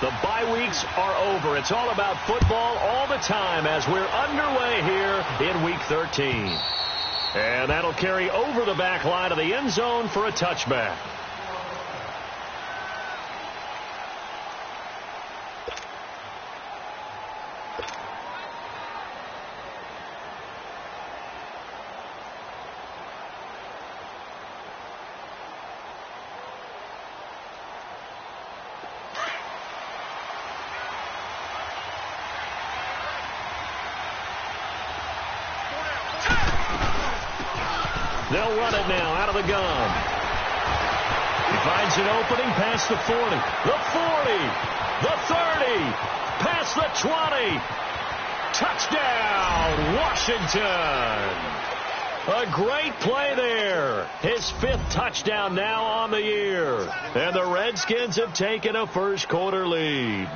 The bye weeks are over. It's all about football all the time as we're underway here in Week 13. And that'll carry over the back line of the end zone for a touchback. They'll run it now out of the gun. He finds an opening past the 40, the 40, the 30, past the 20. Touchdown, Washington. A great play there. His 5th touchdown now on the year. And the Redskins have taken a first-quarter lead.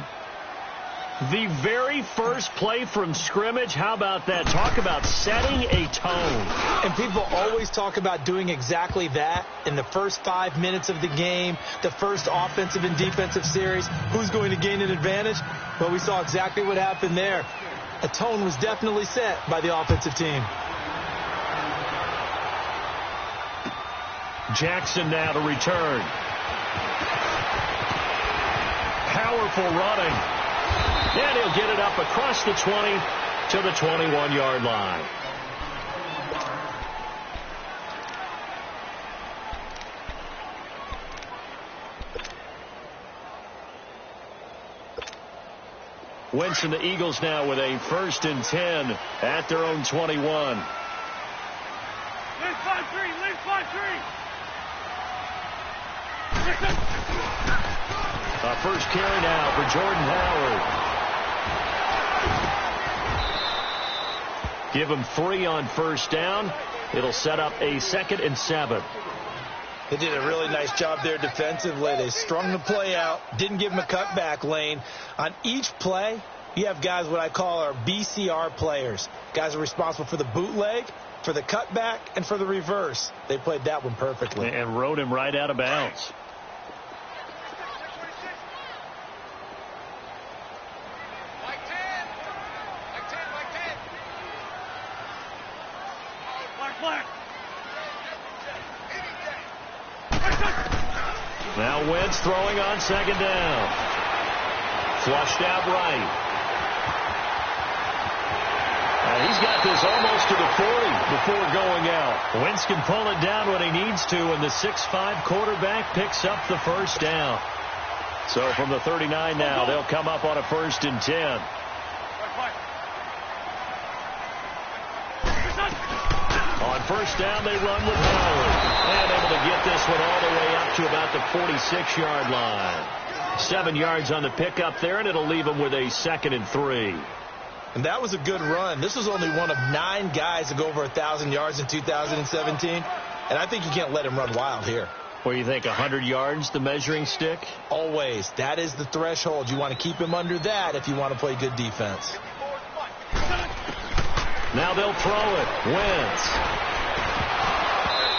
The very first play from scrimmage, how about that? Talk about setting a tone. And people always talk about doing exactly that in the first 5 minutes of the game, the first offensive and defensive series. Who's going to gain an advantage? Well, we saw exactly what happened there. A tone was definitely set by the offensive team. Jackson now to return. Powerful running. And he'll get it up across the 20 to the 21-yard line. Wentz and the Eagles now with a 1st and 10 at their own 21. Lead 5-3, lead 5-3. First carry now for Jordan Howard. Give him 3 on first down. It'll set up a 2nd and 7. They did a really nice job there defensively. They strung the play out, didn't give him a cutback lane. On each play, you have guys what I call our BCR players. Guys are responsible for the bootleg, for the cutback, and for the reverse. They played that one perfectly. And rode him right out of bounds. Now Wentz throwing on 2nd down. Flushed out right. He's got this almost to the 40 before going out. Wentz can pull it down when he needs to, and the 6'5" quarterback picks up the first down. So from the 39 now, they'll come up on a 1st and 10. On first down, they run with Howard. And able to get this one all the way up to about the 46-yard line. 7 yards on the pickup there, and it'll leave them with a 2nd and 3. And that was a good run. This was only one of 9 guys to go over 1,000 yards in 2017. And I think you can't let him run wild here. What do you think, 100 yards, the measuring stick? Always. That is the threshold. You want to keep him under that if you want to play good defense. Now they'll throw it. Wentz.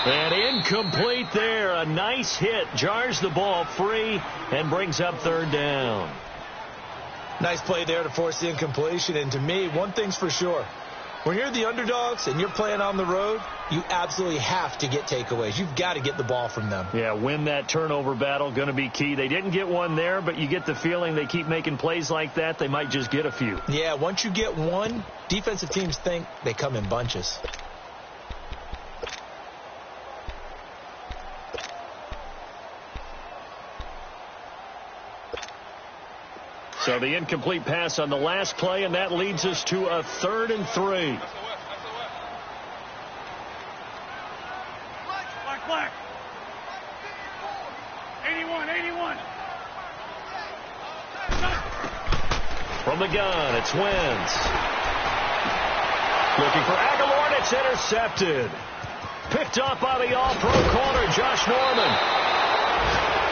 And incomplete there. A nice hit. Jars the ball free and brings up 3rd down. Nice play there to force the incompletion. And to me, one thing's for sure. When you're the underdogs and you're playing on the road, you absolutely have to get takeaways. You've got to get the ball from them. Yeah, win that turnover battle. Going to be key. They didn't get one there, but you get the feeling they keep making plays like that. They might just get a few. Yeah, once you get one, defensive teams think they come in bunches. So the incomplete pass on the last play, and that leads us to a 3rd and 3. Black. 81. From the gun, it's Wentz. Looking for Aguilar, and it's intercepted. Picked up by the all-pro corner, Josh Norman.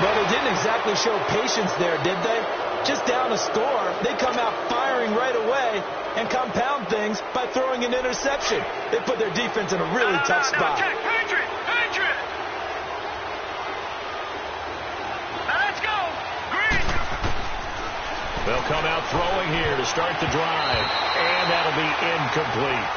But it didn't exactly show patience there, did they? Just down a score, they come out firing right away and compound things by throwing an interception. They put their defense in a really tough spot. Check. Patriot. Let's go. Green. They'll come out throwing here to start the drive, and that'll be incomplete.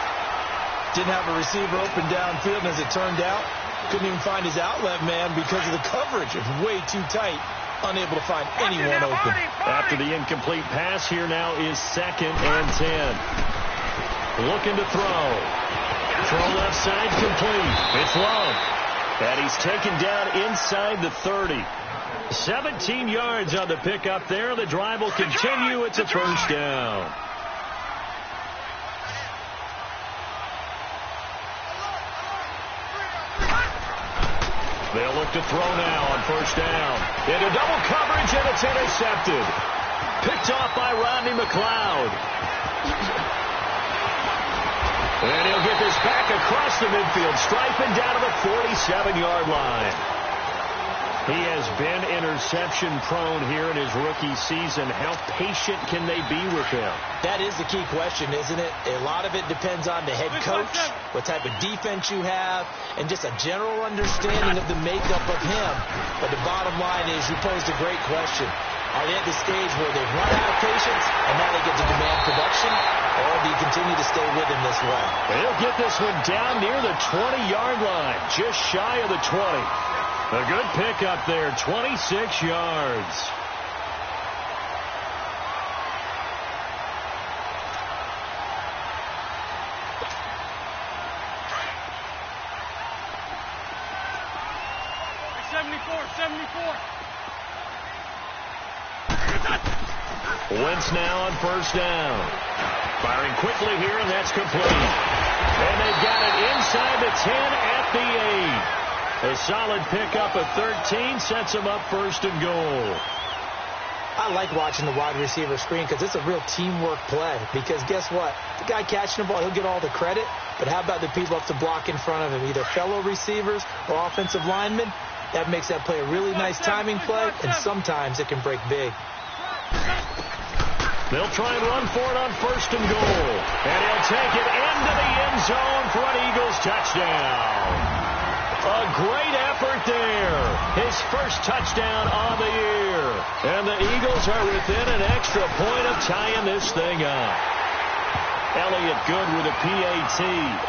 Didn't have a receiver open downfield, and as it turned out, couldn't even find his outlet man because of the coverage. It was way too tight, unable to find anyone open. After the incomplete pass, here now is 2nd and 10. Looking to throw. Throw left side complete. It's Love. And he's taken down inside the 30. 17 yards on the pickup there. The drive will continue. It's a first down. They'll look to throw now on first down. Into double coverage, and it's intercepted. Picked off by Rodney McLeod. And he'll get this back across the midfield, striping down to the 47-yard line. He has been interception-prone here in his rookie season. How patient can they be with him? That is the key question, isn't it? A lot of it depends on the head coach, what type of defense you have, and just a general understanding of the makeup of him. But the bottom line is, you posed a great question. Are they at the stage where they've run out of patience, and now they get to demand production, or do you continue to stay with him this way? They'll get this one down near the 20-yard line, just shy of the 20. A good pickup there, 26 yards. Wentz now on first down. Firing quickly here, and that's complete. And they've got it inside the 10 at the 8. A solid pickup of 13 sets them up first and goal. I like watching the wide receiver screen because it's a real teamwork play. Because guess what? The guy catching the ball, he'll get all the credit. But how about the people up to block in front of him, either fellow receivers or offensive linemen? That makes that play a really nice timing play, and sometimes it can break big. They'll try and run for it on first and goal. And he'll take it into the end zone for an Eagles touchdown. A great effort there. His first touchdown on the year. And the Eagles are within an extra point of tying this thing up. Elliott good with a PAT.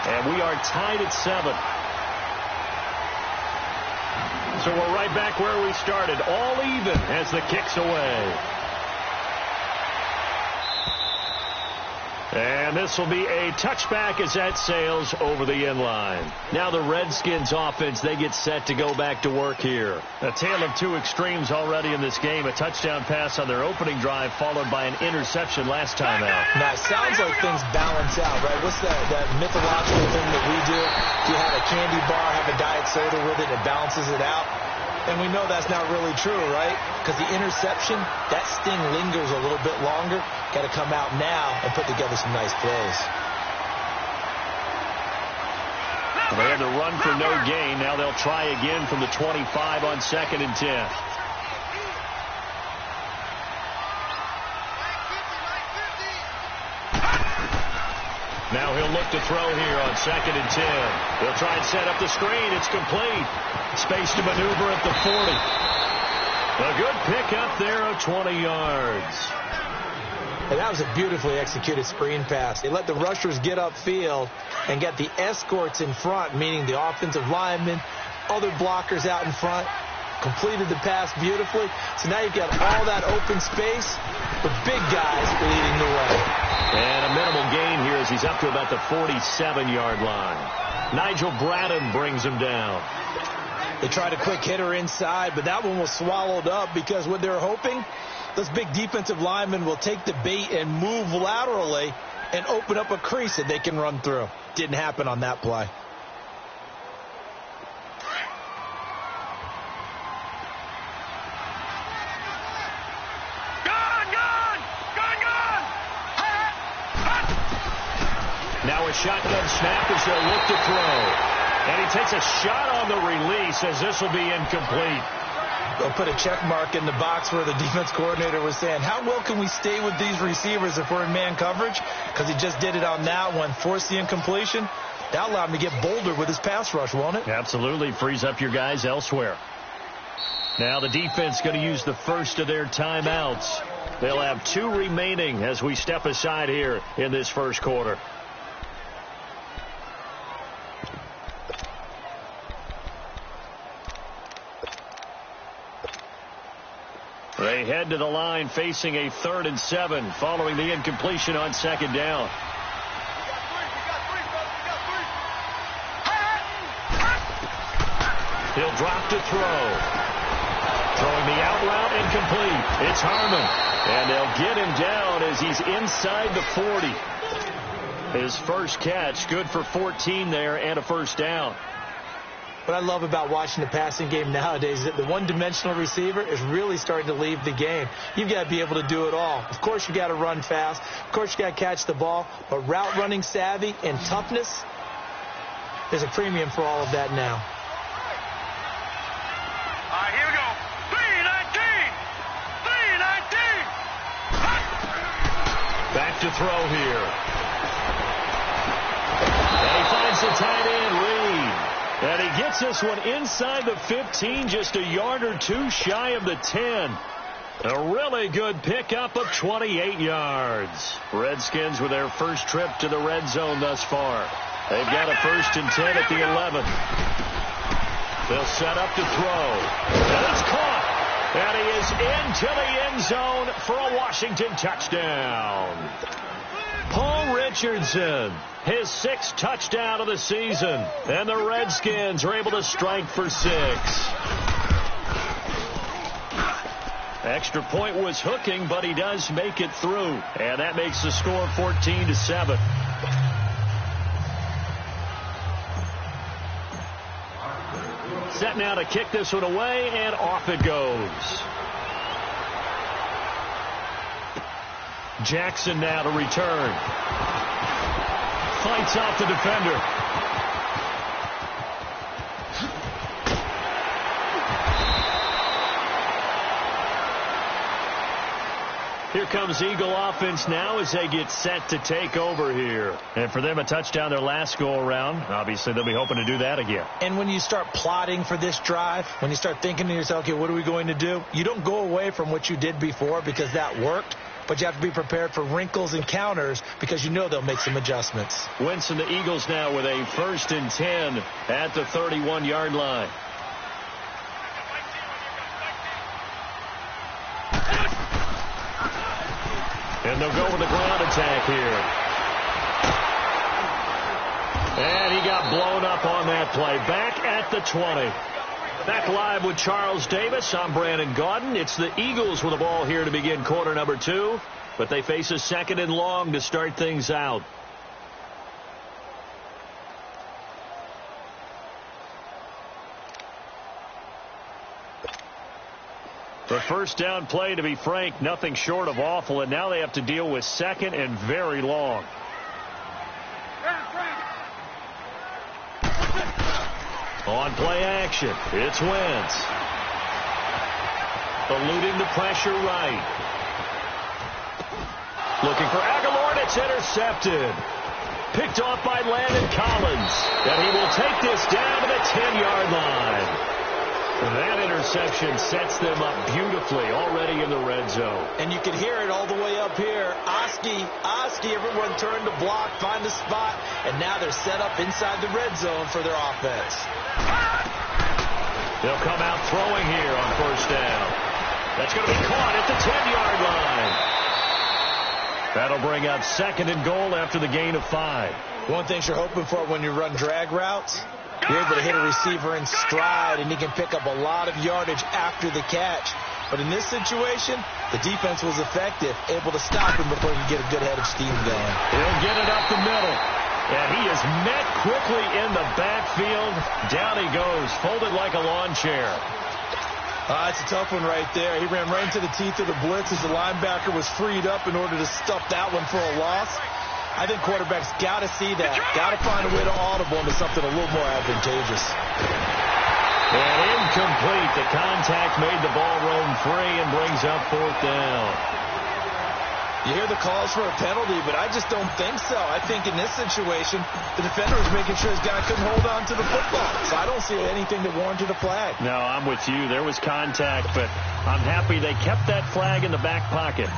And we are tied at 7. So we're right back where we started. All even as the kick's away. And this will be a touchback as that sails over the end line. Now the Redskins offense, they get set to go back to work here. A tale of two extremes already in this game. A touchdown pass on their opening drive followed by an interception last time out. Now it sounds like things balance out, right? What's that mythological thing that we do? You have a candy bar, have a diet soda with it, it balances it out. And we know that's not really true, right? Because the interception, that sting lingers a little bit longer. Got to come out now and put together some nice plays. They had to run for no gain. Now they'll try again from the 25 on 2nd and 10. Now he'll look to throw here on 2nd and 10. They'll try and set up the screen. It's complete. Space to maneuver at the 40. A good pickup there of 20 yards. And that was a beautifully executed screen pass. They let the rushers get upfield and get the escorts in front, meaning the offensive linemen, other blockers out in front. Completed the pass beautifully. So now you've got all that open space with big guys leading the way. And a minimal gain here as he's up to about the 47-yard line. Nigel Bradham brings him down. They tried a quick hitter inside, but that one was swallowed up because what they're hoping, those big defensive linemen will take the bait and move laterally and open up a crease that they can run through. Didn't happen on that play. Now a shotgun snap as they'll look to throw. And he takes a shot on the release as this will be incomplete. They'll put a check mark in the box where the defense coordinator was saying, how well can we stay with these receivers if we're in man coverage? Because he just did it on that one, forced the incompletion. That allowed him to get bolder with his pass rush, won't it? Absolutely. Frees up your guys elsewhere. Now the defense going to use the first of their timeouts. They'll have 2 remaining as we step aside here in this first quarter. They head to the line facing a 3rd and 7 following the incompletion on 2nd down. He'll drop to throw. Throwing the out route incomplete. It's Harmon. And they'll get him down as he's inside the 40. His first catch, good for 14 there and a first down. What I love about watching the passing game nowadays is that the one-dimensional receiver is really starting to leave the game. You've got to be able to do it all. Of course, you got to run fast. Of course, you got to catch the ball. But route running savvy and toughness, there's a premium for all of that now. All right, here we go. 319! 319! Back to throw here. And he finds the tight end, Reed. And he gets this one inside the 15, just a yard or 2 shy of the 10. A really good pickup of 28 yards. Redskins with their first trip to the red zone thus far. They've got a 1st and 10 at the 11. They'll set up to throw. And it's caught. And he is into the end zone for a Washington touchdown. Paul Richardson, his 6th touchdown of the season. And the Redskins are able to strike for 6. Extra point was hooking, but he does make it through. And that makes the score 14-7. Set now to kick this one away, and off it goes. Jackson now to return. Fights off the defender. Here comes Eagle offense now as they get set to take over here. And for them, a touchdown their last go-around. Obviously, they'll be hoping to do that again. And when you start plotting for this drive, when you start thinking to yourself, okay, what are we going to do? You don't go away from what you did before because that worked. But you have to be prepared for wrinkles and counters because you know they'll make some adjustments. Winston, the Eagles now with a 1st and 10 at the 31-yard line. And they'll go with the ground attack here. And he got blown up on that play. Back at the 20. Back live with Charles Davis. I'm Brandon Gaudin. It's the Eagles with the ball here to begin quarter number 2. But they face a 2nd and long to start things out. The first down play, to be frank, nothing short of awful. And now they have to deal with 2nd and very long. On play action, it's Wentz. Eluding the pressure right. Looking for Aguilar, and it's intercepted. Picked off by Landon Collins. And he will take this down to the 10-yard line. That interception sets them up beautifully already in the red zone. And you can hear it all the way up here. Oski, everyone turned to block, find a spot, and now they're set up inside the red zone for their offense. They'll come out throwing here on 1st down. That's going to be caught at the 10-yard line. That'll bring up 2nd and goal after the gain of 5. One thing you're hoping for when you run drag routes, you're able to hit a receiver in stride, and he can pick up a lot of yardage after the catch. But in this situation, the defense was effective, able to stop him before he could get a good head of steam going. He'll get it up the middle. And he is met quickly in the backfield. Down he goes, folded like a lawn chair. It's a tough one right there. He ran right into the teeth of the blitz as the linebacker was freed up in order to stuff that one for a loss. I think quarterbacks got to see that. Got to find a way to audible into something a little more advantageous. And incomplete. The contact made the ball roam free and brings up 4th down. You hear the calls for a penalty, but I just don't think so. I think in this situation, the defender was making sure his guy couldn't hold on to the football. So I don't see anything that warranted a flag. No, I'm with you. There was contact, but I'm happy they kept that flag in the back pocket.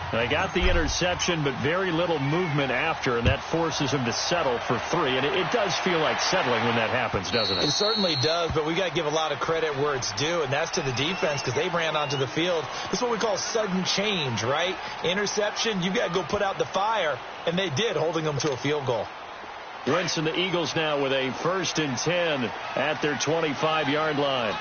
They got the interception, but very little movement after, and that forces them to settle for 3. And it does feel like settling when that happens, doesn't it? It certainly does, but we got to give a lot of credit where it's due, and that's to the defense because they ran onto the field. This is what we call sudden change, right? Interception, you got to go put out the fire, and they did, holding them to a field goal. Wentz and the Eagles now with a 1st and 10 at their 25-yard line.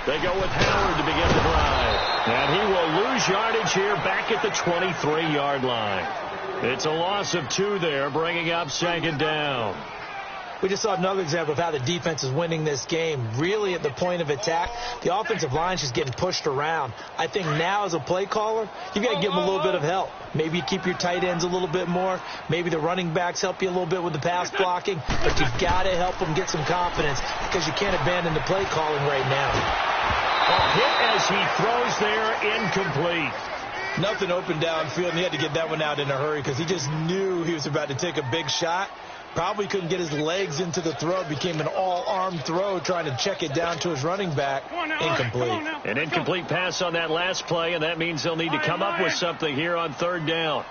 They go with Howard to begin the drive. And he will lose yardage here back at the 23-yard line. It's a loss of 2 there, bringing up 2nd down. We just saw another example of how the defense is winning this game. Really at the point of attack, the offensive line's just getting pushed around. I think now as a play caller, you got to give them a little bit of help. Maybe you keep your tight ends a little bit more. Maybe the running backs help you a little bit with the pass blocking. But you've got to help them get some confidence because you can't abandon the play calling right now. A hit as he throws there, incomplete. Nothing open downfield, and he had to get that one out in a hurry because he just knew he was about to take a big shot. Probably couldn't get his legs into the throw. Became an all-arm throw trying to check it down to his running back. Incomplete. An incomplete pass on that last play, and that means they'll need to come up with something here on 3rd down.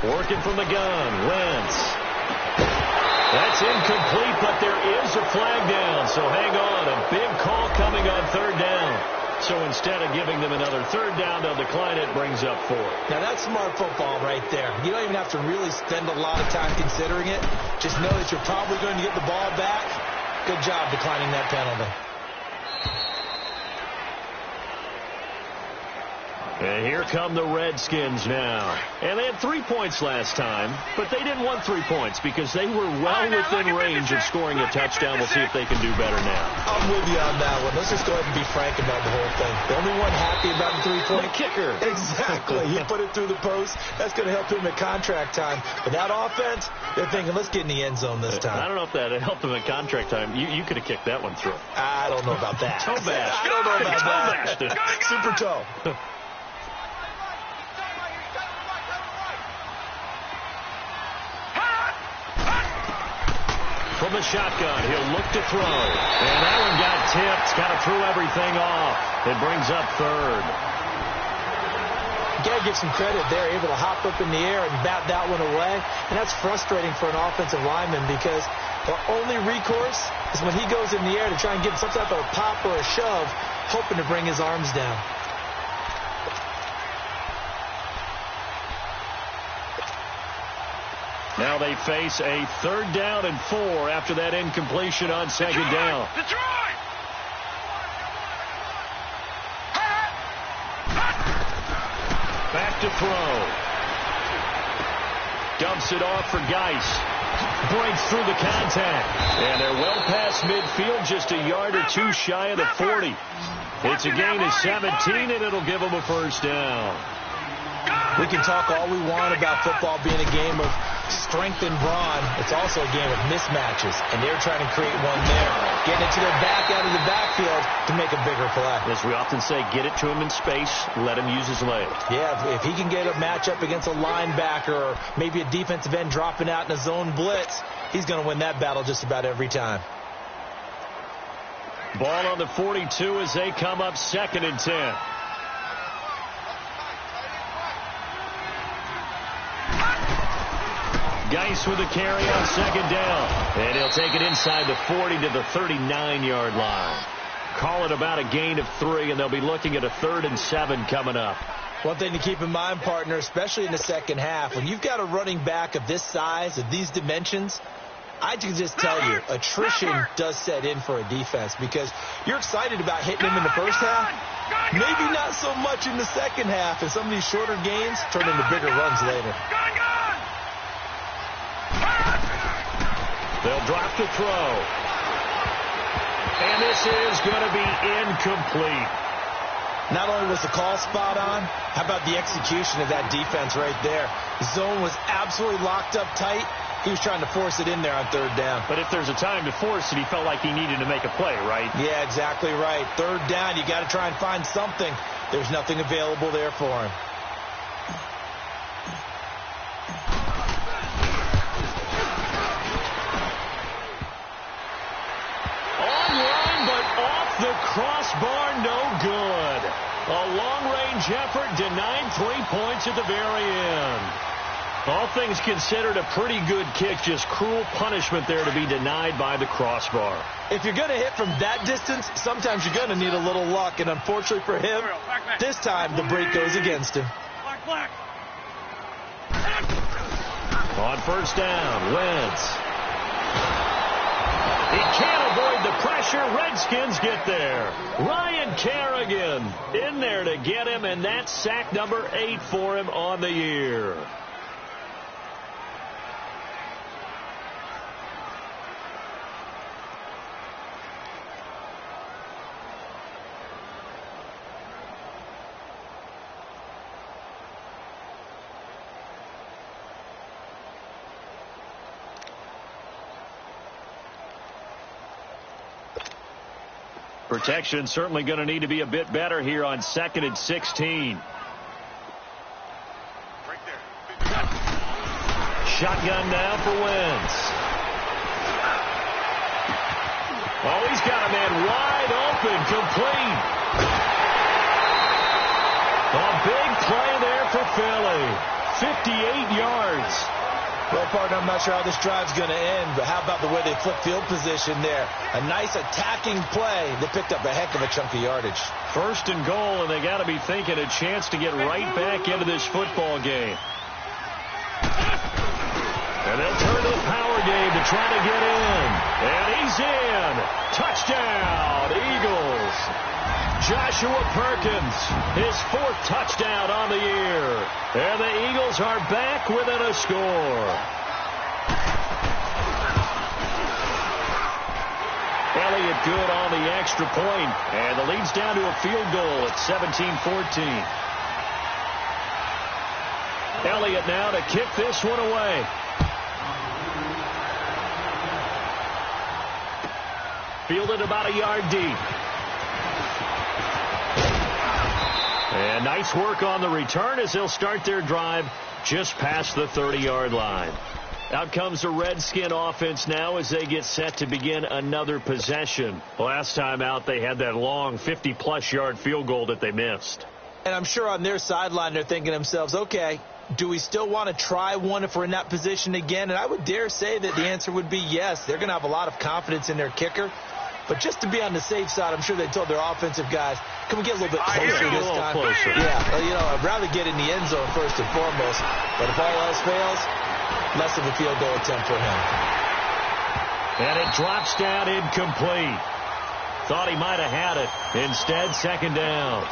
Working from the gun, Wentz. That's incomplete, but there is a flag down, so hang on. A big call coming on 3rd down. So instead of giving them another 3rd down, they'll decline it, brings up 4. Now that's smart football right there. You don't even have to really spend a lot of time considering it. Just know that you're probably going to get the ball back. Good job declining that penalty. And here come the Redskins now. And they had 3 points last time, but they didn't want 3 points because they were well within range of scoring a touchdown. We'll see if they can do better now. I'm with you on that one. Let's just go ahead and be frank about the whole thing. The only one happy about the 3-point kicker. Exactly. He put it through the post. That's going to help him at contract time. But that offense, they're thinking, let's get in the end zone this time. I don't know if that helped him at contract time. You could have kicked that one through. I don't know about that. Toe bash. I don't know about that. Super toe. From the shotgun, he'll look to throw. And that one got tipped. Kind of threw everything off. It brings up 3rd. You got to give some credit there, able to hop up in the air and bat that one away. And that's frustrating for an offensive lineman because the only recourse is when he goes in the air to try and get some type of a pop or a shove, hoping to bring his arms down. Now they face a 3rd down and 4 after that incompletion on 2nd down. Back to throw. Dumps it off for Geis. Breaks through the contact. And they're well past midfield, just a yard or 2 shy of the 40. It's a gain of 17, and it'll give them a 1st down. We can talk all we want about football being a game of strength and brawn. It's also a game of mismatches, and they're trying to create one there. Getting it to their back out of the backfield to make a bigger play. As we often say, get it to him in space, let him use his legs. Yeah, if he can get a matchup against a linebacker or maybe a defensive end dropping out in a zone blitz, he's going to win that battle just about every time. Ball on the 42 as they come up 2nd and 10. Geis with a carry on 2nd down. And he'll take it inside the 40 to the 39-yard line. Call it about a gain of 3, and they'll be looking at a 3rd and 7 coming up. One thing to keep in mind, partner, especially in the second half, when you've got a running back of this size, of these dimensions, I can just tell you, attrition does set in for a defense because you're excited about hitting him in the first half. Maybe not so much in the second half, and some of these shorter gains turn into bigger runs later. They'll drop to throw. And this is going to be incomplete. Not only was the call spot on, how about the execution of that defense right there? The zone was absolutely locked up tight. He was trying to force it in there on third down. But if there's a time to force it, he felt like he needed to make a play, right? Yeah, exactly right. Third down, you got to try and find something. There's nothing available there for him. Online, but off the crossbar, no good. A long-range effort denied 3 points at the very end. All things considered, a pretty good kick, just cruel punishment there to be denied by the crossbar. If you're going to hit from that distance, sometimes you're going to need a little luck, and unfortunately for him, this time the break goes against him. Black. On first down, Wentz. He can't avoid the pressure. Redskins get there. Ryan Kerrigan in there to get him, and that's sack number 8 for him on the year. Protection certainly going to need to be a bit better here on 2nd and 16. Right there. Shotgun now for Wentz. Oh, he's got a man wide open, complete. A big play there for Philly. 58 yards. Well, partner, I'm not sure how this drive's going to end, but how about the way they flip field position there? A nice attacking play. They picked up a heck of a chunk of yardage. First and goal, and they got to be thinking a chance to get right back into this football game. And they'll turn to the power game to try to get in. And he's in. Touchdown, Eagles. Joshua Perkins, his 4th touchdown on the year. And the Eagles are back within a score. Elliott good on the extra point. And the lead's down to a field goal at 17-14. Elliott now to kick this one away. Fielded about a yard deep. And nice work on the return as they'll start their drive just past the 30-yard line. Out comes the Redskin offense now as they get set to begin another possession. Last time out, they had that long 50-plus yard field goal that they missed. And I'm sure on their sideline they're thinking to themselves, okay, do we still want to try one if we're in that position again? And I would dare say that the answer would be yes. They're going to have a lot of confidence in their kicker. But just to be on the safe side, I'm sure they told their offensive guys, can we get a little bit closer this time? Closer. Yeah, well, I'd rather get in the end zone first and foremost. But if all else fails, less of a field goal attempt for him. And it drops down incomplete. Thought he might have had it. Instead, 2nd down.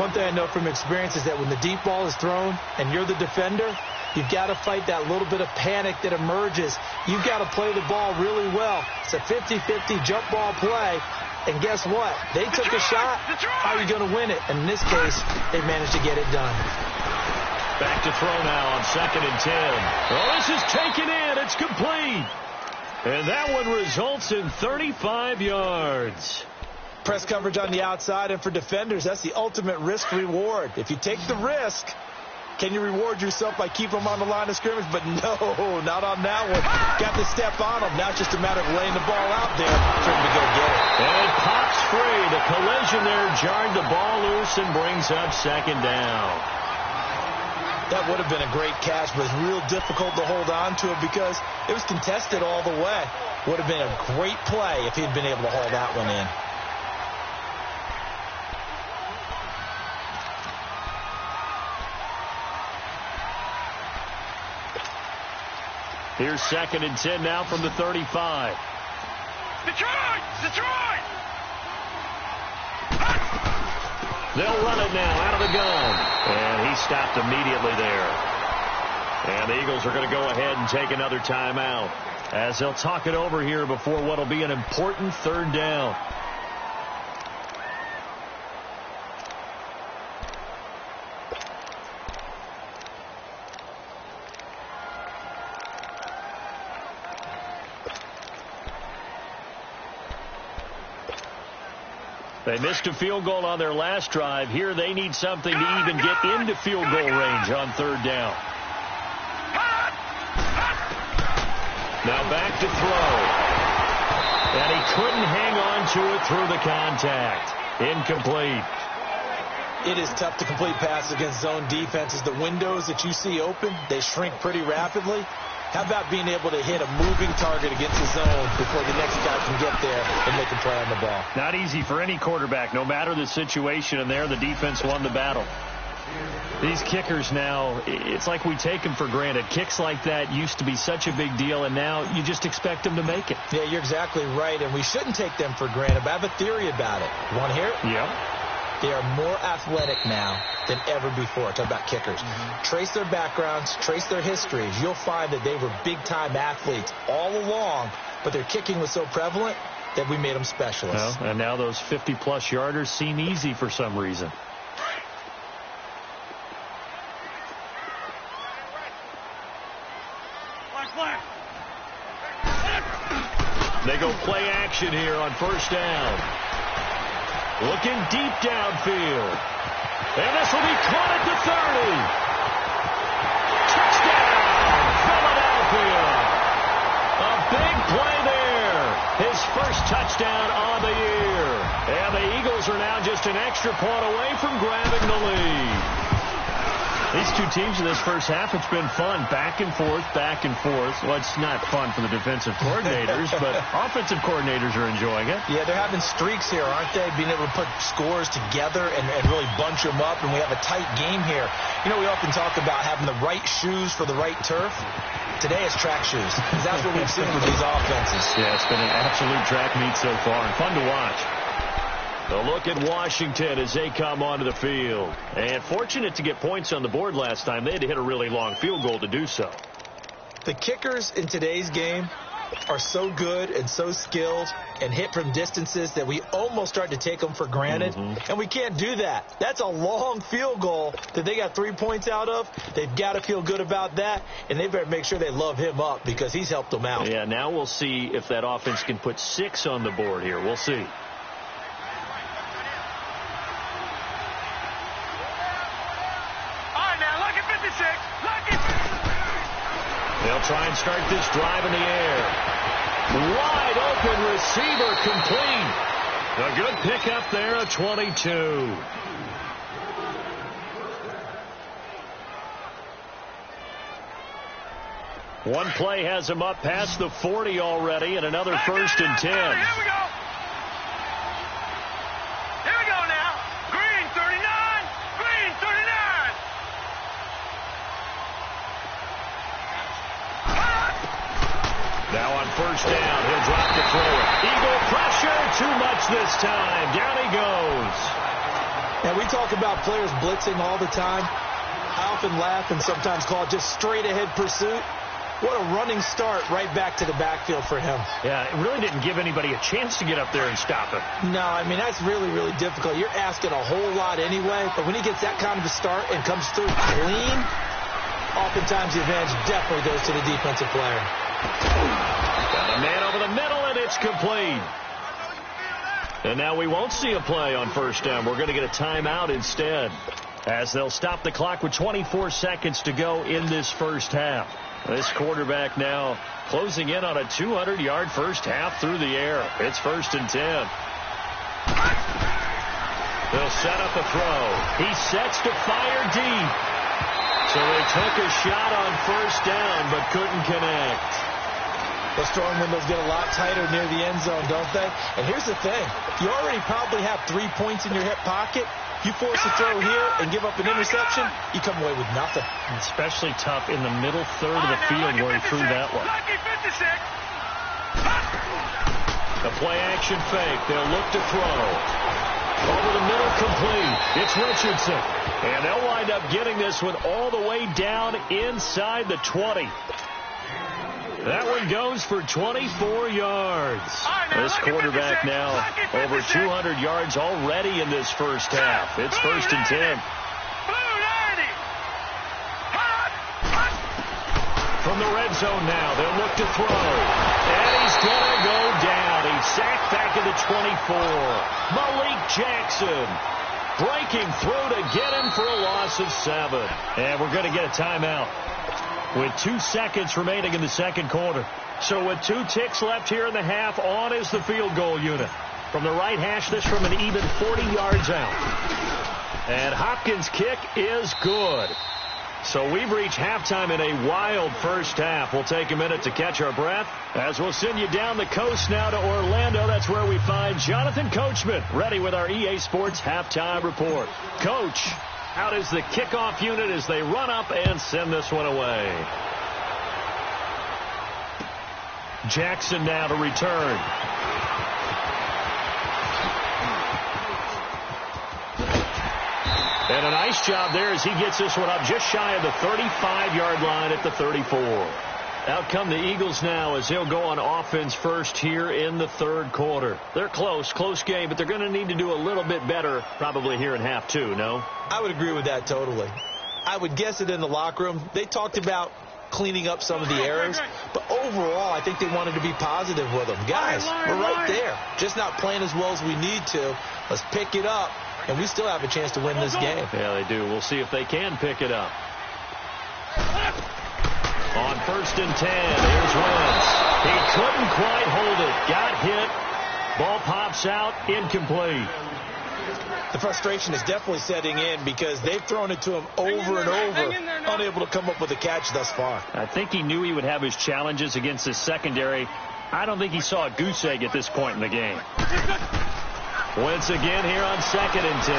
One thing I know from experience is that when the deep ball is thrown and you're the defender, you've got to fight that little bit of panic that emerges. You've got to play the ball really well. It's a 50-50 jump ball play. And guess what? They took a shot. How are you going to win it? And in this case, they managed to get it done. Back to throw now on 2nd and 10. Oh, this is taken in. It's complete. And that one results in 35 yards. Press coverage on the outside, and for defenders, that's the ultimate risk-reward. If you take the risk, can you reward yourself by keeping them on the line of scrimmage? But no, not on that one. Got to step on them. Now it's just a matter of laying the ball out there for him to go get it. And it pops free. The collision there jarred the ball loose and brings up 2nd down. That would have been a great catch, but it's real difficult to hold on to it because it was contested all the way. Would have been a great play if he'd been able to haul that one in. Here's 2nd and 10 now from the 35. Detroit! They'll run it now out of the gun. And he stopped immediately there. And the Eagles are going to go ahead and take another timeout as they'll talk it over here before what will be an important 3rd down. They missed a field goal on their last drive. Here they need something to even get into field goal range on third down. Now back to throw. And he couldn't hang on to it through the contact. Incomplete. It is tough to complete passes against zone defenses. The windows that you see open, they shrink pretty rapidly. How about being able to hit a moving target against the zone before the next guy can get there and make a play on the ball? Not easy for any quarterback, no matter the situation, and there the defense won the battle. These kickers now, it's like we take them for granted. Kicks like that used to be such a big deal, and now you just expect them to make it. Yeah, you're exactly right, and we shouldn't take them for granted, but I have a theory about it. You want to hear it? Yep. They are more athletic now than ever before. Talk about kickers. Trace their backgrounds, trace their histories. You'll find that they were big-time athletes all along, but their kicking was so prevalent that we made them specialists. Well, and now those 50-plus yarders seem easy for some reason. They go play action here on first down. Looking deep downfield. And this will be caught at the 30. Touchdown, Philadelphia. A big play there. His first touchdown on the year. And the Eagles are now just an extra point away from grabbing the lead. These two teams in this first half, it's been fun. Back and forth, back and forth. Well, it's not fun for the defensive coordinators, but offensive coordinators are enjoying it. Yeah, they're having streaks here, aren't they? Being able to put scores together and really bunch them up, and we have a tight game here. You know, we often talk about having the right shoes for the right turf. Today it's track shoes, because that's what we've seen with these offenses. Yeah, it's been an absolute track meet so far, and fun to watch. A look at Washington as they come onto the field. And fortunate to get points on the board last time. They had to hit a really long field goal to do so. The kickers in today's game are so good and so skilled and hit from distances that we almost start to take them for granted. And we can't do that. That's a long field goal that they got 3 points out of. They've got to feel good about that, and they better make sure they love him up because he's helped them out. Yeah, now we'll see if that offense can put 6 on the board here. We'll see. They'll try and start this drive in the air. Wide open receiver complete. A good pickup there at 22. One play has him up past the 40 already, and another first and 10. Here we go. Here we go now. Green 39. Green 39. Now on first down, he'll drop the throw. Eagle pressure, too much this time. Down he goes. Now, we talk about players blitzing all the time. I often laugh and sometimes call it just straight-ahead pursuit. What a running start right back to the backfield for him. Yeah, it really didn't give anybody a chance to get up there and stop him. No, I mean, that's really, really difficult. You're asking a whole lot anyway, but when he gets that kind of a start and comes through clean, oftentimes the advantage definitely goes to the defensive player. Got a man over the middle, and it's complete. And now we won't see a play on first down. We're going to get a timeout instead, as they'll stop the clock with 24 seconds to go in this first half. This quarterback now closing in on a 200-yard first half through the air. It's first and 10. They'll set up a throw. He sets to fire deep. So they took a shot on first down but couldn't connect. Those throwing windows get a lot tighter near the end zone, don't they? And here's the thing. You already probably have 3 points in your hip pocket. You force a throw here and give up an interception, you come away with nothing. Especially tough in the middle third of the field where he threw that one. The play-action fake. They'll look to throw. Over the middle, complete. It's Richardson. And they'll wind up getting this one all the way down inside the 20. That one goes for 24 yards. This quarterback now over 200 yards already in this first half. It's first and 10. From the red zone now, they'll look to throw. And he's going to go down. He's sacked back at the 24. Malik Jackson breaking through to get him for a loss of 7. And we're going to get a timeout with 2 seconds remaining in the second quarter. So with 2 ticks left here in the half, on is the field goal unit. From the right hash, this from an even 40 yards out. And Hopkins' kick is good. So we've reached halftime in a wild first half. We'll take a minute to catch our breath as we'll send you down the coast now to Orlando. That's where we find Jonathan Coachman ready with our EA Sports halftime report. Coach, how does the kickoff unit as they run up and send this one away? Jackson now to return. And a nice job there as he gets this one up just shy of the 35-yard line at the 34. Out come the Eagles now as they'll go on offense first here in the third quarter. They're close game, but they're going to need to do a little bit better probably here in half 2, no? I would agree with that totally. I would guess it in the locker room. They talked about cleaning up some of the errors, but overall I think they wanted to be positive with them. Guys, we're right there, just not playing as well as we need to. Let's pick it up, and we still have a chance to win this game. Yeah, they do. We'll see if they can pick it up. On 1st and 10, here's Wentz. He couldn't quite hold it. Got hit. Ball pops out, incomplete. The frustration is definitely setting in because they've thrown it to him over and over, unable to come up with a catch thus far. I think he knew he would have his challenges against his secondary. I don't think he saw a goose egg at this point in the game. Wentz again here on 2nd and 10.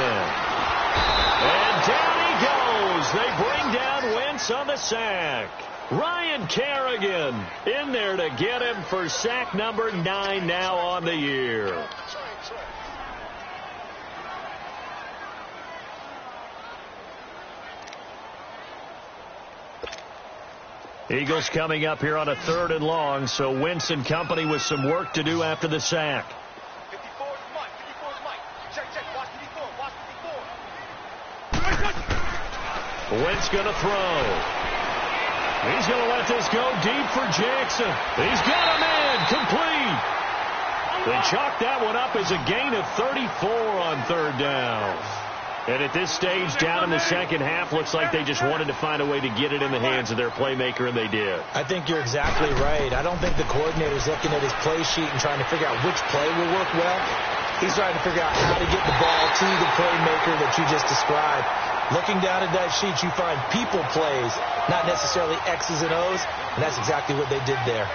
And down he goes. They bring down Wentz on the sack. Ryan Kerrigan in there to get him for sack number 9 now on the year. Eagles coming up here on a 3rd and long, so Wentz and company with some work to do after the sack. 54 is Mike. 54 is Mike. Check. Watch 54. Watch 54. Wentz going to throw. He's going to let this go deep for Jackson. He's got him in. Complete. They chalk that one up as a gain of 34 on 3rd down. And at this stage, down in the second half, looks like they just wanted to find a way to get it in the hands of their playmaker, and they did. I think you're exactly right. I don't think the coordinator's looking at his play sheet and trying to figure out which play will work well. He's trying to figure out how to get the ball to the playmaker that you just described. Looking down at that sheet, you find people plays, not necessarily X's and O's, and that's exactly what they did there.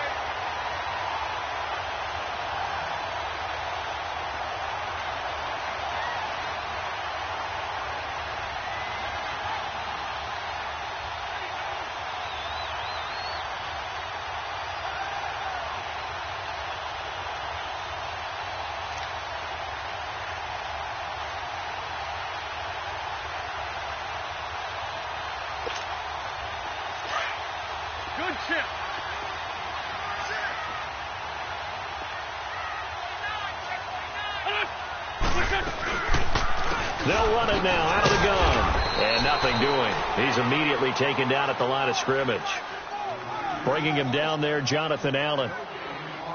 Good chip. They'll run it now out of the gun. And nothing doing. He's immediately taken down at the line of scrimmage. Bringing him down there, Jonathan Allen.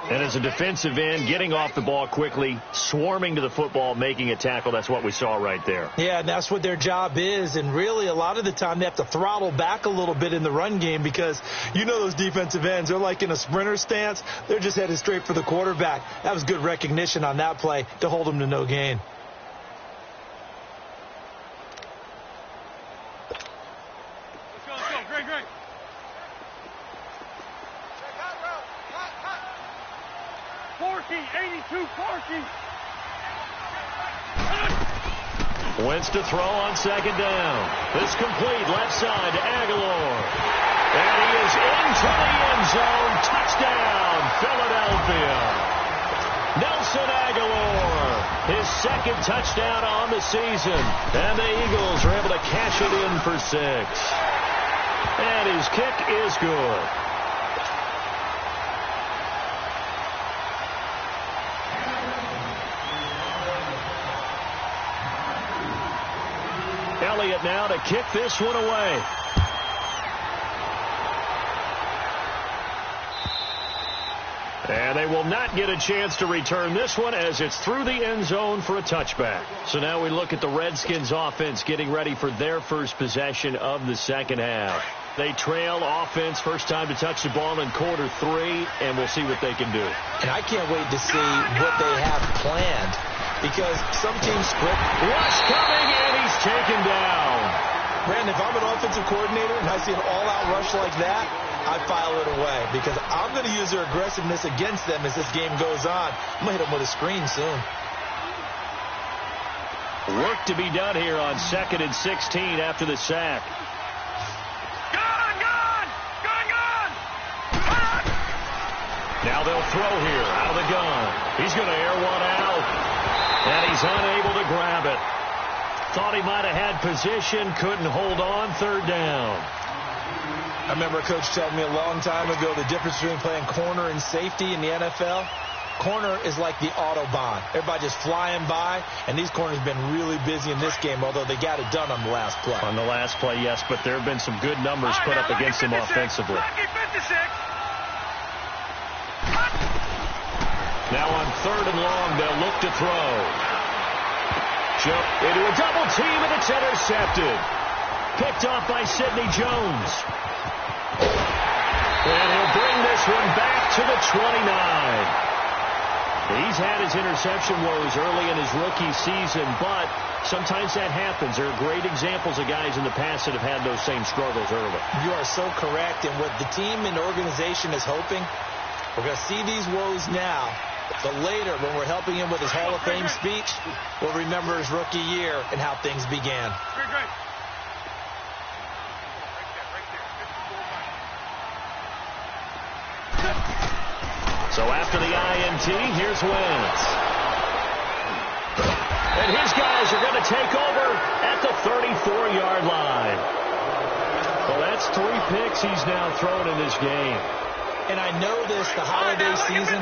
And as a defensive end, getting off the ball quickly, swarming to the football, making a tackle. That's what we saw right there. Yeah, and that's what their job is. And really, a lot of the time, they have to throttle back a little bit in the run game because you know those defensive ends, they're like in a sprinter stance. They're just headed straight for the quarterback. That was good recognition on that play to hold them to no gain. Let's go. Great. Forky, 82, Forky. Wentz to throw on 2nd down. This complete left side to Aguilar. And he is into the end zone. Touchdown, Philadelphia. Nelson Aguilar, his 2nd touchdown on the season. And the Eagles are able to cash it in for 6. And his kick is good. Elliott now to kick this one away. And they will not get a chance to return this one as it's through the end zone for a touchback. So now we look at the Redskins offense getting ready for their first possession of the second half. They trail offense, first time to touch the ball in quarter 3, and we'll see what they can do. And I can't wait to see what they have planned, because some teams script. Rush coming, and he's taken down. Brandon, if I'm an offensive coordinator and I see an all-out rush like that, I file it away, because I'm going to use their aggressiveness against them as this game goes on. I'm going to hit them with a screen soon. Work to be done here on 2nd and 16 after the sack. Now they'll throw here out of the gun. He's going to air one out, and he's unable to grab it. Thought he might have had position, couldn't hold on, 3rd down. I remember a coach telling me a long time ago the difference between playing corner and safety in the NFL. Corner is like the Autobahn. Everybody just flying by, and these corners have been really busy in this game, although they got it done on the last play. On the last play, yes, but there have been some good numbers put up against him offensively. Now on 3rd and long, they'll look to throw. Jump into a double team, and it's intercepted. Picked off by Sidney Jones. And he'll bring this one back to the 29. He's had his interception woes early in his rookie season, but sometimes that happens. There are great examples of guys in the past that have had those same struggles early. You are so correct, and what the team and organization is hoping, we're going to see these woes now, but later when we're helping him with his Hall of Fame speech, we'll remember his rookie year and how things began. So after the INT, here's Wentz. And his guys are going to take over at the 34-yard line. Well, that's 3 picks he's now thrown in this game. And I know this, the holiday season,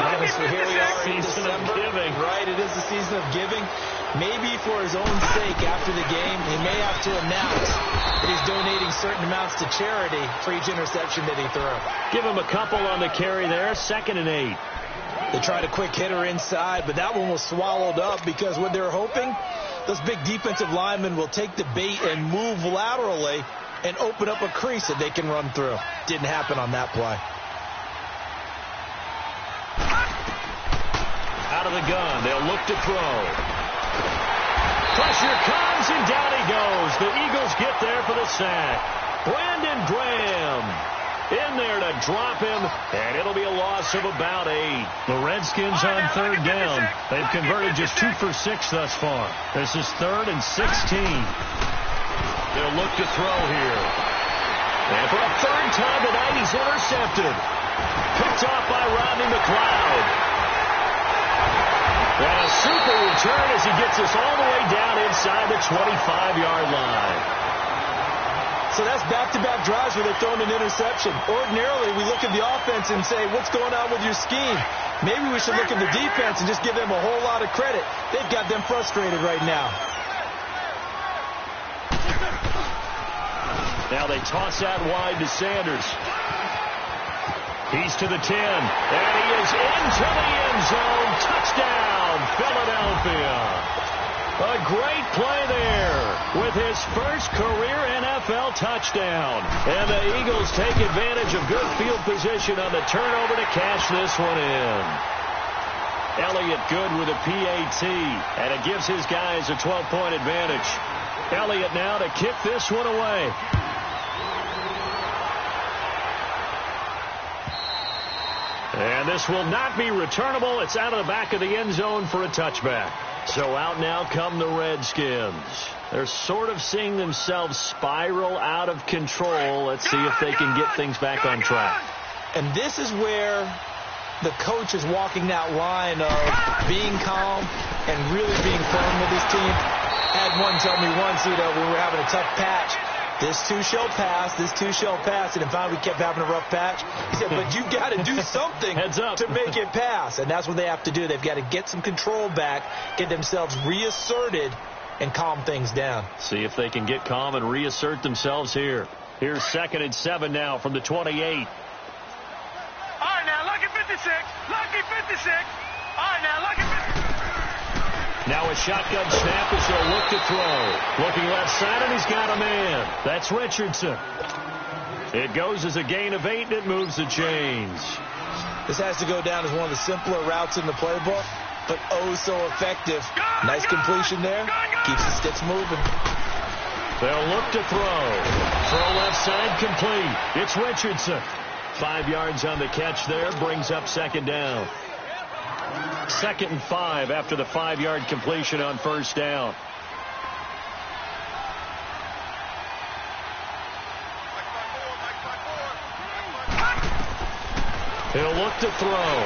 honestly, here we are in December, right? It is the season of giving. Maybe for his own sake after the game, he may have to announce that he's donating certain amounts to charity for each interception that he threw. Give him a couple on the carry there, 2nd and 8. They tried a quick hitter inside, but that one was swallowed up because what they're hoping, those big defensive linemen will take the bait and move laterally and open up a crease that they can run through. Didn't happen on that play. Out of the gun, they'll look to throw. Pressure comes, and down he goes. The Eagles get there for the sack. Brandon Graham in there to drop him, and it'll be a loss of about 8. The Redskins on 3rd down. They've converted just 2 for 6 thus far. This is 3rd and 16. They'll look to throw here. And for a 3rd time tonight, he's intercepted. Picked off by Rodney McLeod. And a super return as he gets us all the way down inside the 25-yard line. So that's back-to-back drives where they're throwing an interception. Ordinarily, we look at the offense and say, what's going on with your scheme? Maybe we should look at the defense and just give them a whole lot of credit. They've got them frustrated right now. Now they toss out wide to Sanders. He's to the 10, and he is into the end zone. Touchdown, Philadelphia. A great play there with his first career NFL touchdown. And the Eagles take advantage of good field position on the turnover to cash this one in. Elliott good with a PAT, and it gives his guys a 12-point advantage. Elliott now to kick this one away. And this will not be returnable. It's out of the back of the end zone for a touchback. So out now come the Redskins. They're sort of seeing themselves spiral out of control. Let's see if they can get things back on track. And this is where the coach is walking that line of being calm and really being firm with his team. I had one tell me once, when we were having a tough patch, this too shall pass, this too shall pass. And finally we kept having a rough patch. He said, but you got to do something to make it pass. And that's what they have to do. They've got to get some control back, get themselves reasserted, and calm things down. See if they can get calm and reassert themselves here. Here's 2nd and 7 now from the 28. All right, now look at 56. 56. Lucky 56. All right, now, lucky 56. Now a shotgun snap as he'll look to throw. Looking left side, and he's got a man. That's Richardson. It goes as a gain of 8, and it moves the chains. This has to go down as one of the simpler routes in the playbook, but oh so effective. Nice completion there. Keeps the sticks moving. They'll look to throw. Throw left side complete. It's Richardson. 5 yards on the catch there. Brings up second down. 2nd and 5 after the 5-yard completion on first down. He'll look to throw.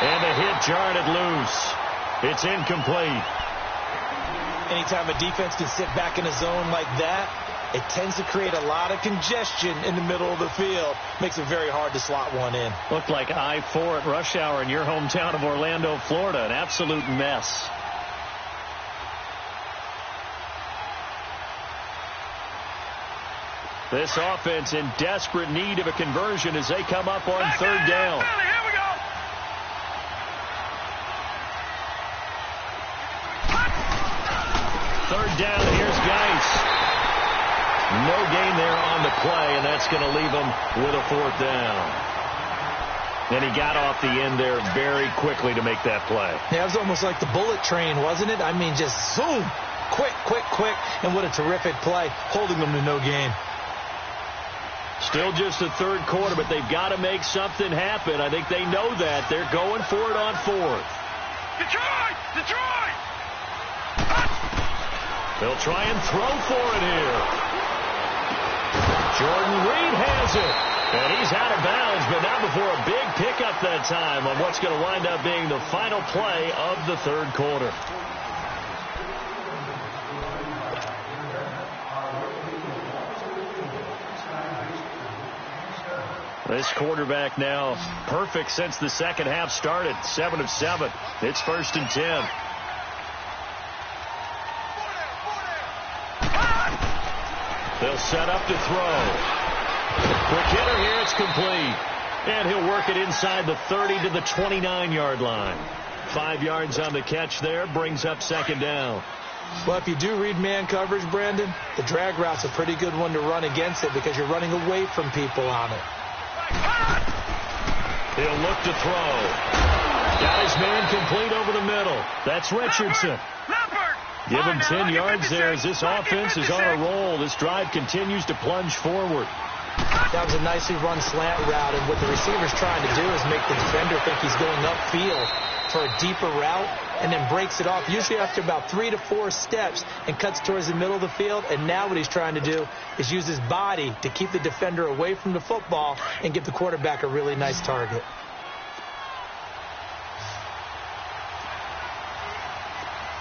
And the hit jarred it loose. It's incomplete. Anytime a defense can sit back in a zone like that, it tends to create a lot of congestion in the middle of the field. Makes it very hard to slot one in. Looked like I-4 at rush hour in your hometown of Orlando, Florida. An absolute mess. This offense in desperate need of a conversion as they come up on third down. Here we go. Third down, here's Geis. No gain there on the play, and that's going to leave him with a 4th down. And he got off the end there very quickly to make that play. Yeah, it was almost like the bullet train, wasn't it? I mean, just zoom. Quick, quick, quick. And what a terrific play, holding them to no gain. Still just the third quarter, but they've got to make something happen. I think they know that. They're going for it on 4th. Detroit! Detroit! They'll try and throw for it here. Jordan Reed has it. And he's out of bounds, but not before a big pickup that time on what's going to wind up being the final play of the third quarter. This quarterback now perfect since the second half started. 7 of 7. It's 1st and 10. They'll set up to throw. Quick hitter here. It's complete. And he'll work it inside the 30 to the 29-yard line. 5 yards on the catch there. Brings up second down. Well, if you do read man coverage, Brandon, the drag route's a pretty good one to run against it because you're running away from people on it. He'll look to throw. Got his man complete over the middle. That's Richardson. Give him 10 yards there as this offense is on a roll. This drive continues to plunge forward. That was a nicely run slant route, and what the receiver's trying to do is make the defender think he's going upfield for a deeper route and then breaks it off, usually after about 3 to 4 steps, and cuts towards the middle of the field. And now what he's trying to do is use his body to keep the defender away from the football and give the quarterback a really nice target.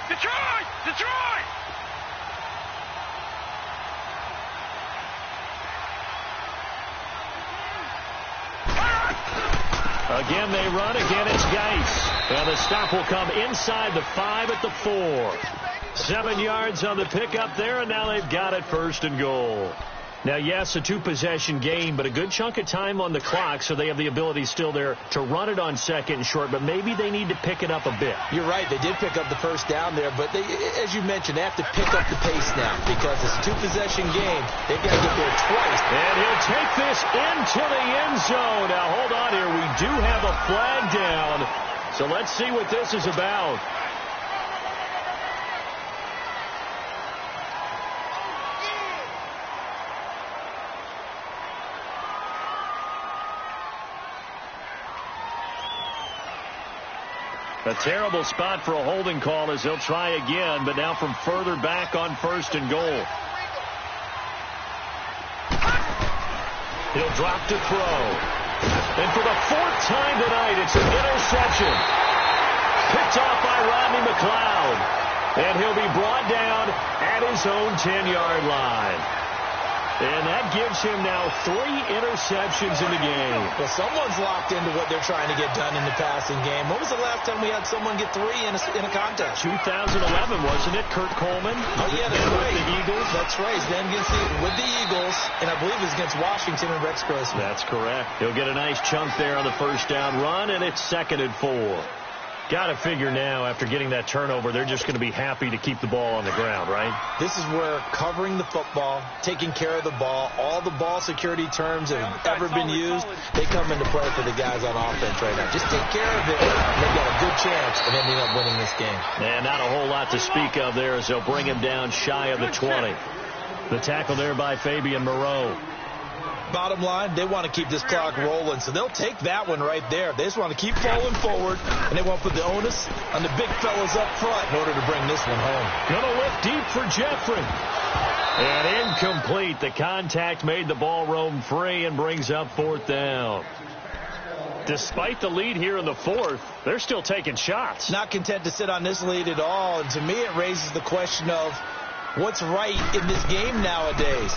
Detroit! Detroit! Again, they run. Again, it's Geis. And the stop will come inside the 5 at the 4. 7 yards on the pickup there, and now they've got it 1st and goal. Now, yes, a 2-possession game, but a good chunk of time on the clock, so they have the ability still there to run it on 2nd and short, but maybe they need to pick it up a bit. You're right. They did pick up the 1st down there, but they, as you mentioned, they have to pick up the pace now because it's a 2-possession game. They've got to get there twice. And he'll take this into the end zone. Now, hold on here. We do have a flag down, so let's see what this is about. A terrible spot for a holding call as they'll try again, but now from further back on 1st and goal. He'll drop to throw. And for the 4th time tonight, it's an interception. Picked off by Rodney McLeod. And he'll be brought down at his own 10-yard line. And that gives him now 3 interceptions in the game. Well, someone's locked into what they're trying to get done in the passing game. When was the last time we had someone get 3 in a contest? 2011, wasn't it? Kurt Coleman. Oh, yeah, that's right. With the Eagles. That's right. He's then with the Eagles, and I believe it's against Washington and Rex Grossman. That's correct. He'll get a nice chunk there on the first down run, and it's 2nd and 4. Got to figure now, after getting that turnover, they're just going to be happy to keep the ball on the ground, right? This is where covering the football, taking care of the ball, all the ball security terms that have ever been used, they come into play for the guys on offense right now. Just take care of it, and they've got a good chance of ending up winning this game. And not a whole lot to speak of there as they'll bring him down shy of the 20. The tackle there by Fabian Moreau. Bottom line, they want to keep this clock rolling, so they'll take that one right there. They just want to keep falling forward, and they want to put the onus on the big fellas up front in order to bring this one home. Gonna look deep for Jeffrey. And incomplete. The contact made the ball roam free and brings up 4th down. Despite the lead here in the 4th, they're still taking shots. Not content to sit on this lead at all, and to me it raises the question of what's right in this game nowadays.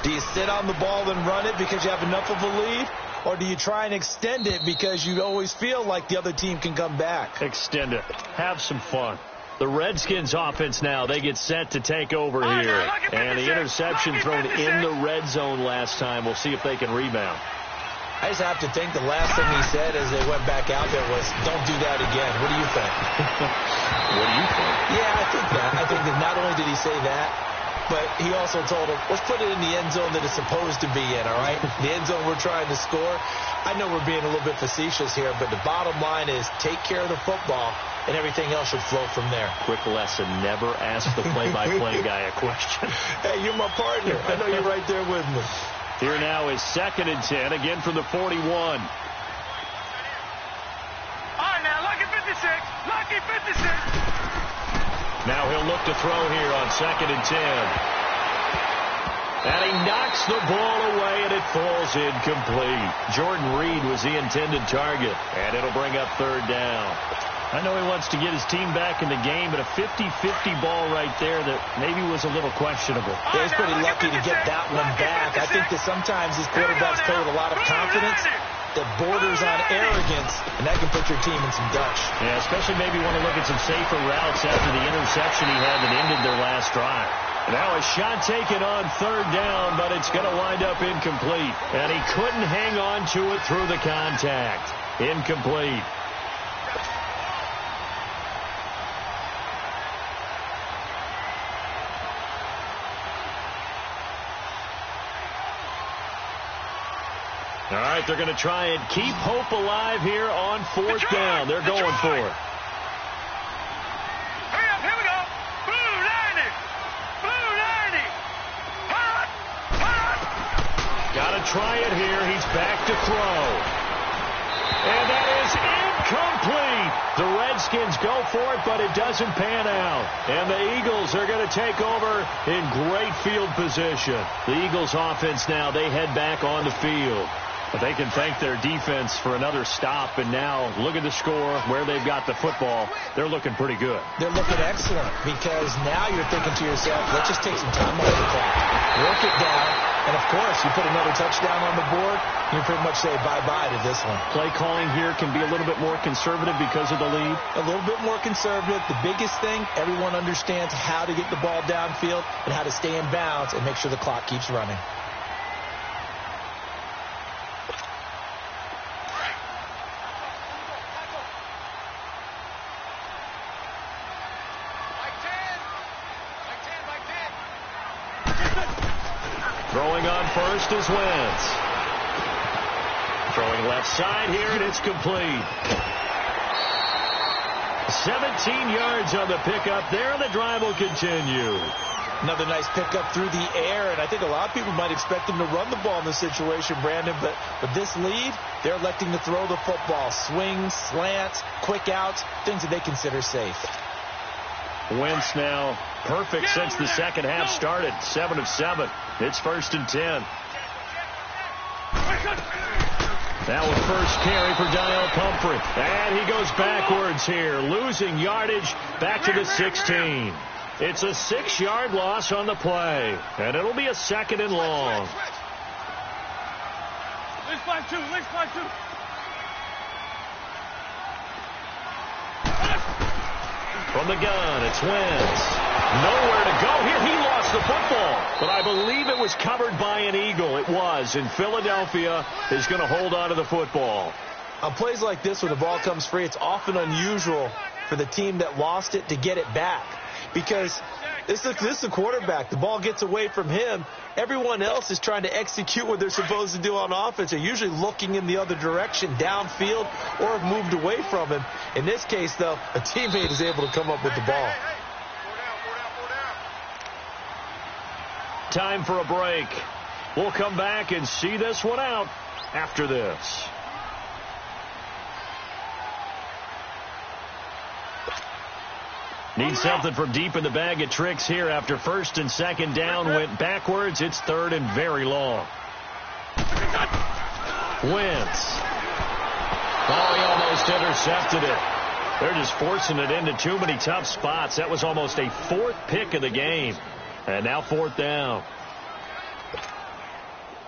Do you sit on the ball and run it because you have enough of a lead? Or do you try and extend it because you always feel like the other team can come back? Extend it. Have some fun. The Redskins offense now, they get set to take over here. And the interception thrown in the red zone last time. We'll see if they can rebound. I just have to think the last thing he said as they went back out there was, don't do that again. What do you think? What do you think? Yeah, I think that. I think that not only did he say that, but he also told him, let's put it in the end zone that it's supposed to be in, all right? The end zone we're trying to score. I know we're being a little bit facetious here, but the bottom line is take care of the football, and everything else should flow from there. Quick lesson, never ask the play-by-play guy a question. Hey, you're my partner. I know you're right there with me. Here now is 2nd and 10, again from the 41. All right, now, lucky 56. Lucky 56. Now he'll look to throw here on 2nd and 10. And he knocks the ball away, and it falls incomplete. Jordan Reed was the intended target, and it'll bring up 3rd down. I know he wants to get his team back in the game, but a 50-50 ball right there that maybe was a little questionable. Yeah, he's pretty lucky to get that one back. I think that sometimes these quarterbacks play with a lot of confidence that borders on arrogance, and that can put your team in some dutch. Yeah, especially maybe want to look at some safer routes after the interception he had that ended their last drive. Now a shot taken on 3rd down, but it's going to wind up incomplete. And he couldn't hang on to it through the contact. Incomplete. All right, they're going to try and keep hope alive here on 4th down. They're going for it. Hurry up, here we go. Blue 90. Blue 90. Hot. Hot. Got to try it here. He's back to throw. And that is incomplete. The Redskins go for it, but it doesn't pan out. And the Eagles are going to take over in great field position. The Eagles offense now, they head back on the field. But they can thank their defense for another stop. And now look at the score, where they've got the football. They're looking pretty good. They're looking excellent because now you're thinking to yourself, let's just take some time off the clock. Work it down. And, of course, you put another touchdown on the board, you pretty much say bye-bye to this one. Play calling here can be a little bit more conservative because of the lead. A little bit more conservative. The biggest thing, everyone understands how to get the ball downfield and how to stay in bounds and make sure the clock keeps running. Throwing on first is Wentz. Throwing left side here, and it's complete. 17 yards on the pickup there, and the drive will continue. Another nice pickup through the air, and I think a lot of people might expect them to run the ball in this situation, Brandon, but with this lead, they're electing to throw the football. Swings, slants, quick outs, things that they consider safe. Wentz now perfect since the second half started. 7 of 7. It's 1st and 10. Now a first carry for Daniel Pumphrey. And he goes backwards here, losing yardage back to the 16. It's a 6-yard loss on the play, and it'll be a 2nd and long. Let's fly two. From the gun, it's Wentz. Nowhere to go here. He lost the football, but I believe it was covered by an Eagle. It was, and Philadelphia is going to hold on to the football. On plays like this, when the ball comes free, it's often unusual for the team that lost it to get it back, because this is the quarterback. The ball gets away from him. Everyone else is trying to execute what they're supposed to do on offense. They're usually looking in the other direction, downfield, or have moved away from him. In this case, though, a teammate is able to come up with the ball. Time for a break. We'll come back and see this one out after this. Need something from deep in the bag of tricks here after 1st and 2nd down went backwards. It's 3rd and very long. Wentz. Oh, he almost intercepted it. They're just forcing it into too many tough spots. That was almost a 4th pick of the game. And now 4th down.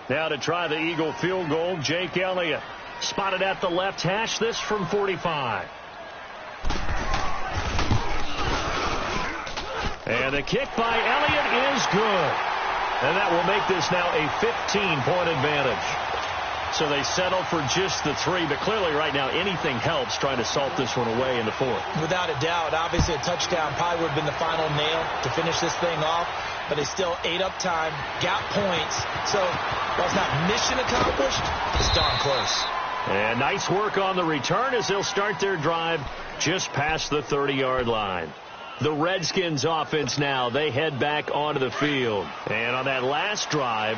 Now to try the Eagle field goal, Jake Elliott. Spotted at the left hash, this from 45. And the kick by Elliott is good. And that will make this now a 15-point advantage. So they settle for just the 3, but clearly right now anything helps trying to salt this one away in the 4th. Without a doubt, obviously a touchdown probably would have been the final nail to finish this thing off, but they still ate up time, got points. So while it's not mission accomplished, it's darn close. And nice work on the return as they'll start their drive just past the 30-yard line. The Redskins offense now, they head back onto the field. And on that last drive,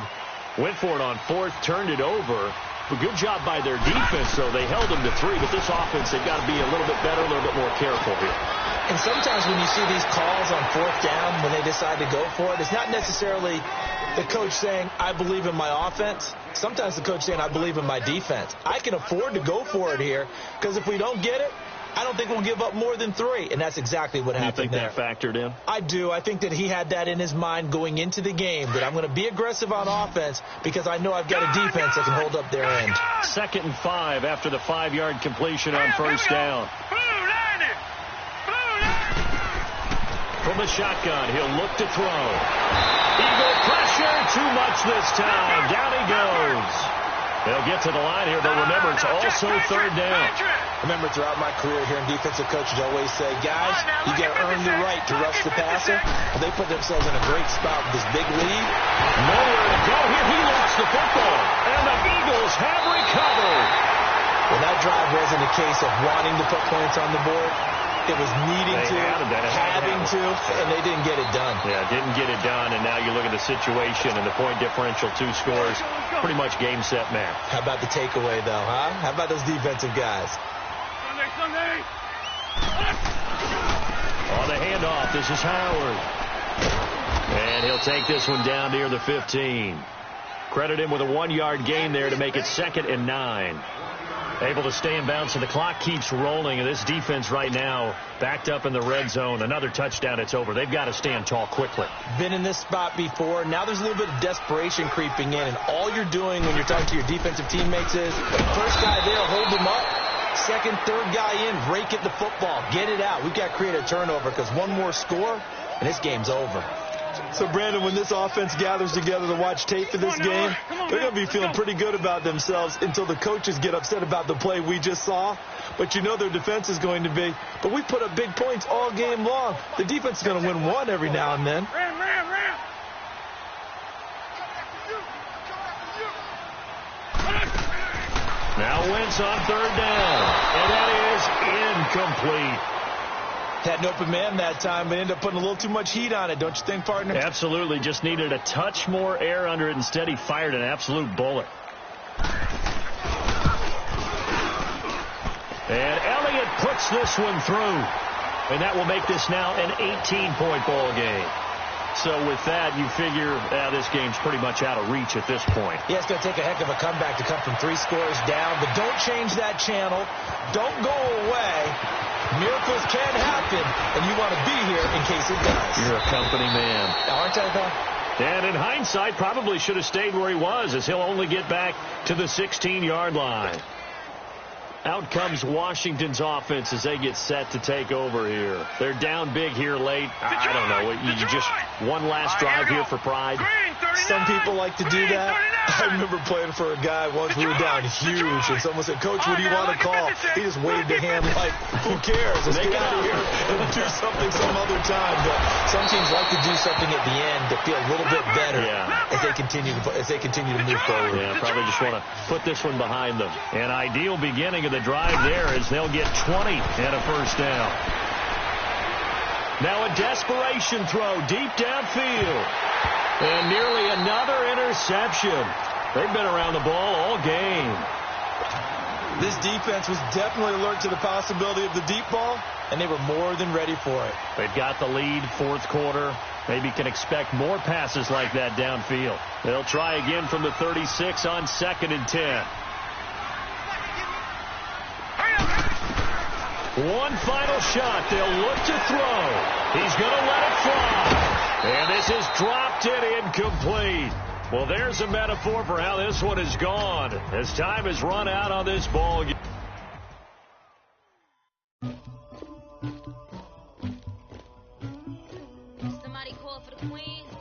went for it on 4th, turned it over. But good job by their defense, though. They held them to 3, but this offense, they've got to be a little bit better, a little bit more careful here. And sometimes when you see these calls on 4th down, when they decide to go for it, it's not necessarily the coach saying, I believe in my offense. Sometimes the coach saying, I believe in my defense. I can afford to go for it here, because if we don't get it, I don't think we'll give up more than 3, and that's exactly what happened there. You think that factored in? I do. I think that he had that in his mind going into the game, that I'm going to be aggressive on offense because I know I've got a defense that can hold up their end. 2nd and 5 after the 5-yard completion on 1st down. From the shotgun, he'll look to throw. Eagle pressure, too much this time. Down he goes. They'll get to the line here, but remember, it's also 3rd down. Remember, throughout my career here in defensive coaches, I always say, guys, you got to earn the right to rush the passer. But they put themselves in a great spot with this big lead. Nowhere to go here. He lost the football, and the Eagles have recovered. Well, that drive wasn't a case of wanting to put points on the board. It was needing to, having to, and they didn't get it done. Yeah, didn't get it done, and now you look at the situation and the point differential, 2 scores, pretty much game, set, match. How about the takeaway, though, huh? How about those defensive guys? Sunday. On the handoff, this is Howard. And he'll take this one down near the 15. Credit him with a 1-yard gain there to make it 2nd and 9. Able to stay in bounds, and the clock keeps rolling. And this defense right now backed up in the red zone. Another touchdown, it's over. They've got to stand tall quickly. Been in this spot before. Now there's a little bit of desperation creeping in. And all you're doing when you're talking to your defensive teammates is, first guy there, hold him up. 2nd, 3rd guy in, rake at the football. Get it out. We've got to create a turnover because one more score, and this game's over. So, Brandon, when this offense gathers together to watch tape for this game, they're going to be feeling pretty good about themselves until the coaches get upset about the play we just saw. But you know their defense is going to be. But we put up big points all game long. The defense is going to win one every now and then. Now Wentz on 3rd down, and that is incomplete. Had an open man that time, but ended up putting a little too much heat on it, don't you think, partner? Absolutely. Just needed a touch more air under it. Instead, he fired an absolute bullet. And Elliott puts this one through. And that will make this now an 18-point ball game. So with that, you figure this game's pretty much out of reach at this point. Yeah, it's going to take a heck of a comeback to come from 3 scores down. But don't change that channel. Don't go away. Miracles can happen, and you want to be here in case it does. You're a company man. Aren't I, though? And in hindsight, probably should have stayed where he was, as he'll only get back to the 16-yard line. Out comes Washington's offense as they get set to take over here. They're down big here late. I don't know. You just one last drive here for pride. Some people like to do that. I remember playing for a guy once. We were down huge, and someone said, "Coach, what do you want to call?" He just waved a hand like, "Who cares? Let's get out of here and do something some other time." But some teams like to do something at the end to feel a little bit better as they continue to move forward. Yeah, probably just want to put this one behind them. An ideal beginning of the drive there as they'll get 20 and a first down. Now a desperation throw deep downfield. And nearly another interception. They've been around the ball all game. This defense was definitely alert to the possibility of the deep ball, and they were more than ready for it. They've got the lead, fourth quarter. Maybe can expect more passes like that downfield. They'll try again from the 36 on 2nd and 10. One final shot. They'll look to throw. He's going to let it fly. And this is dropped and incomplete. Well, there's a metaphor for how this one is gone as time has run out on this ball game. Somebody call for the Queens.